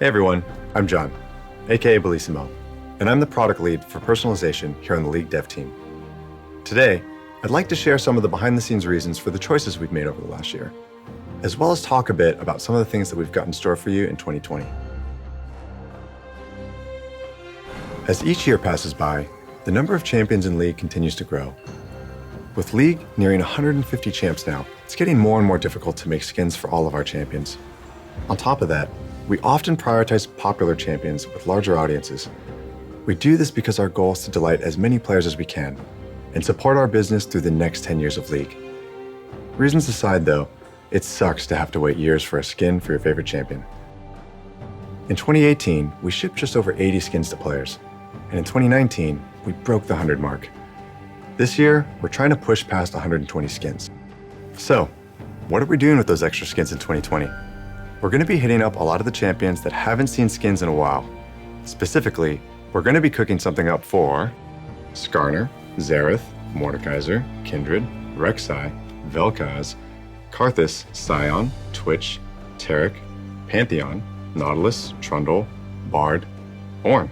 Hey everyone, I'm John, aka Bellissimoh, and I'm the product lead for personalization here on the League dev team. Today, I'd like to share some of the behind-the-scenes reasons for the choices we've made over the last year, as well as talk a bit about some of the things that we've got in store for you in 2020. As each year passes by, the number of champions in League continues to grow. With League nearing 150 champs now, it's getting more and more difficult to make skins for all of our champions. On top of that, we often prioritize popular champions with larger audiences. We do this because our goal is to delight as many players as we can and support our business through the next 10 years of League. Reasons aside though, it sucks to have to wait years for a skin for your favorite champion. In 2018, we shipped just over 80 skins to players, and in 2019, we broke the 100 mark. This year, we're trying to push past 120 skins. So, what are we doing with those extra skins in 2020? We're going to be hitting up a lot of the champions that haven't seen skins in a while. Specifically, we're going to be cooking something up for Skarner, Xerath, Mordekaiser, Kindred, Rek'Sai, Vel'Koz, Karthus, Sion, Twitch, Taric, Pantheon, Nautilus, Trundle, Bard, Ornn.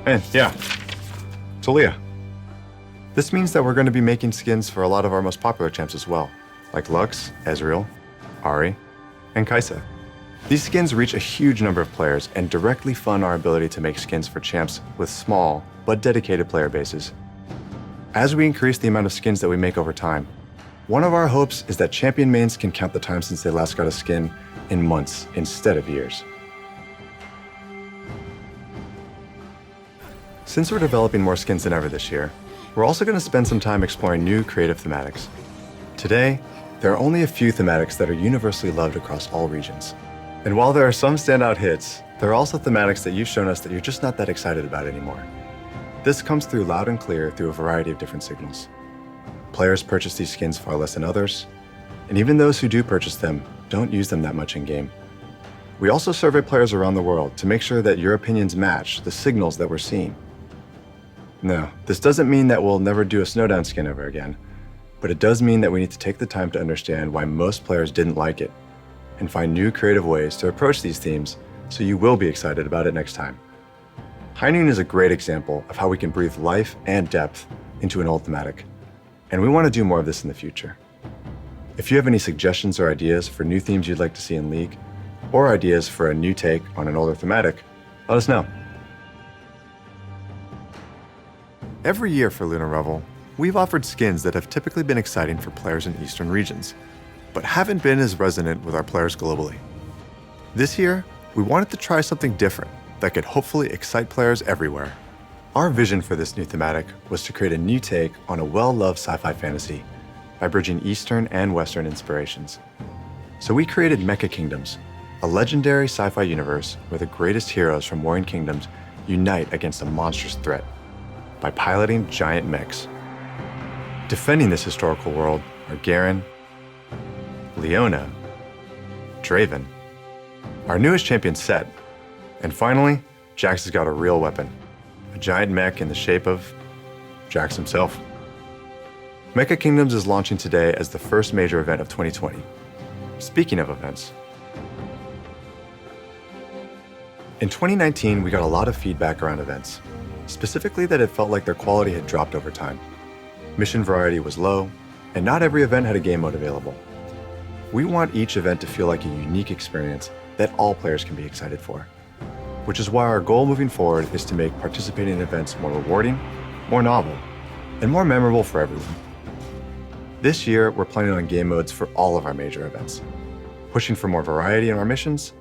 And yeah, Taliyah. This means that we're going to be making skins for a lot of our most popular champs as well, like Lux, Ezreal, Ahri, and Kai'Sa. These skins reach a huge number of players and directly fund our ability to make skins for champs with small but dedicated player bases. As we increase the amount of skins that we make over time, one of our hopes is that champion mains can count the time since they last got a skin in months instead of years. Since we're developing more skins than ever this year, we're also going to spend some time exploring new creative thematics. Today, there are only a few thematics that are universally loved across all regions. And while there are some standout hits, there are also thematics that you've shown us that you're just not that excited about anymore. This comes through loud and clear through a variety of different signals. Players purchase these skins far less than others, and even those who do purchase them don't use them that much in-game. We also survey players around the world to make sure that your opinions match the signals that we're seeing. No, this doesn't mean that we'll never do a Snowdown skin ever again, but it does mean that we need to take the time to understand why most players didn't like it and find new creative ways to approach these themes so you will be excited about it next time. High Noon is a great example of how we can breathe life and depth into an old thematic, and we want to do more of this in the future. If you have any suggestions or ideas for new themes you'd like to see in League, or ideas for a new take on an older thematic, let us know. Every year for Lunar Revel, we've offered skins that have typically been exciting for players in Eastern regions, but haven't been as resonant with our players globally. This year, we wanted to try something different that could hopefully excite players everywhere. Our vision for this new thematic was to create a new take on a well-loved sci-fi fantasy by bridging Eastern and Western inspirations. So we created Mecha Kingdoms, a legendary sci-fi universe where the greatest heroes from warring kingdoms unite against a monstrous threat by piloting giant mechs. Defending this historical world are Garen, Leona, Draven, our newest champion Set, and finally, Jax has got a real weapon, a giant mech in the shape of Jax himself. Mecha Kingdoms is launching today as the first major event of 2020. Speaking of events, in 2019, we got a lot of feedback around events, specifically that it felt like their quality had dropped over time. Mission variety was low, and not every event had a game mode available. We want each event to feel like a unique experience that all players can be excited for, which is why our goal moving forward is to make participating in events more rewarding, more novel, and more memorable for everyone. This year, we're planning on game modes for all of our major events, pushing for more variety in our missions,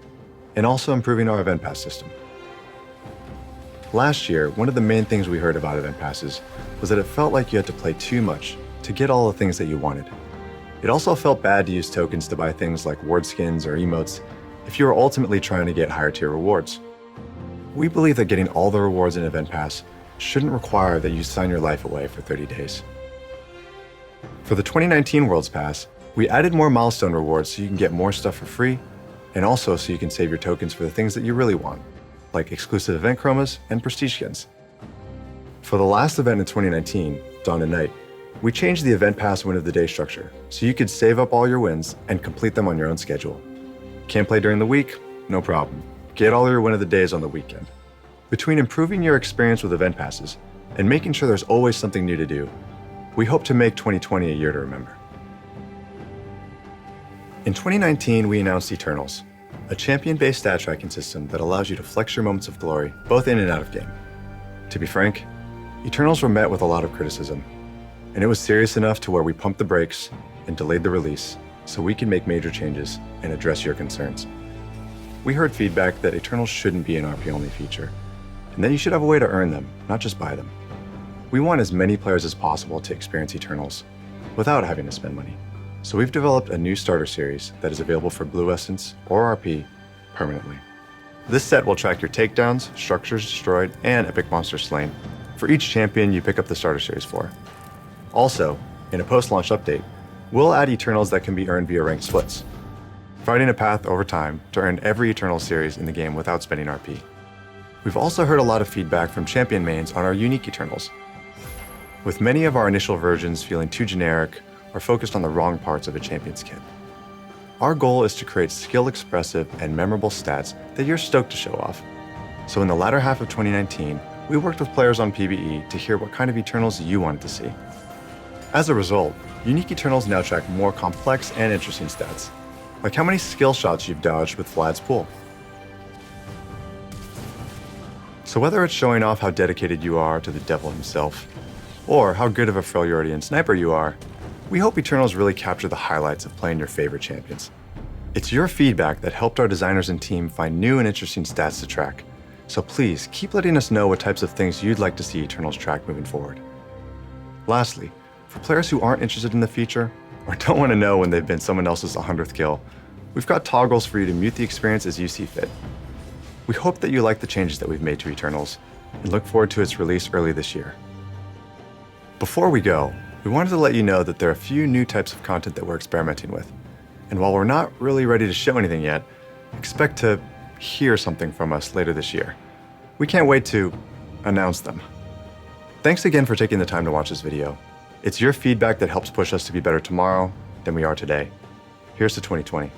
and also improving our event pass system. Last year, one of the main things we heard about event passes was that it felt like you had to play too much to get all the things that you wanted. It also felt bad to use tokens to buy things like ward skins or emotes if you were ultimately trying to get higher tier rewards. We believe that getting all the rewards in Event Pass shouldn't require that you sign your life away for 30 days. For the 2019 Worlds Pass, we added more milestone rewards so you can get more stuff for free, and also so you can save your tokens for the things that you really want, like exclusive event chromas and prestige skins. For the last event in 2019, Dawn and Night, we changed the Event Pass win of the day structure so you could save up all your wins and complete them on your own schedule. Can't play during the week? No problem. get all your win of the days on the weekend. Between improving your experience with event passes and making sure there's always something new to do, we hope to make 2020 a year to remember. In 2019, we announced Eternals, a champion-based stat tracking system that allows you to flex your moments of glory, both in and out of game. To be frank, Eternals were met with a lot of criticism, and it was serious enough to where we pumped the brakes and delayed the release so we can make major changes and address your concerns. We heard feedback that Eternals shouldn't be an RP-only feature, and that you should have a way to earn them, not just buy them. We want as many players as possible to experience Eternals without having to spend money. So we've developed a new starter series that is available for Blue Essence or RP permanently. This set will track your takedowns, structures destroyed, and epic monsters slain for each champion you pick up the starter series for. Also, in a post-launch update, we'll add Eternals that can be earned via ranked splits, providing a path over time to earn every Eternal series in the game without spending RP. We've also heard a lot of feedback from champion mains on our unique Eternals, with many of our initial versions feeling too generic or focused on the wrong parts of a champion's kit. Our goal is to create skill-expressive and memorable stats that you're stoked to show off. So in the latter half of 2019, we worked with players on PvE to hear what kind of Eternals you wanted to see. As a result, unique Eternals now track more complex and interesting stats, like how many skill shots you've dodged with Vlad's pool. So whether it's showing off how dedicated you are to the devil himself, or how good of a Freljordian sniper you are, we hope Eternals really capture the highlights of playing your favorite champions. It's your feedback that helped our designers and team find new and interesting stats to track, so please keep letting us know what types of things you'd like to see Eternals track moving forward. Lastly, for players who aren't interested in the feature, or don't want to know when they've been someone else's 100th kill, we've got toggles for you to mute the experience as you see fit. We hope that you like the changes that we've made to Eternals, and look forward to its release early this year. Before we go, we wanted to let you know that there are a few new types of content that we're experimenting with, and while we're not really ready to show anything yet, expect to hear something from us later this year. We can't wait to announce them. Thanks again for taking the time to watch this video. It's your feedback that helps push us to be better tomorrow than we are today. Here's to 2020.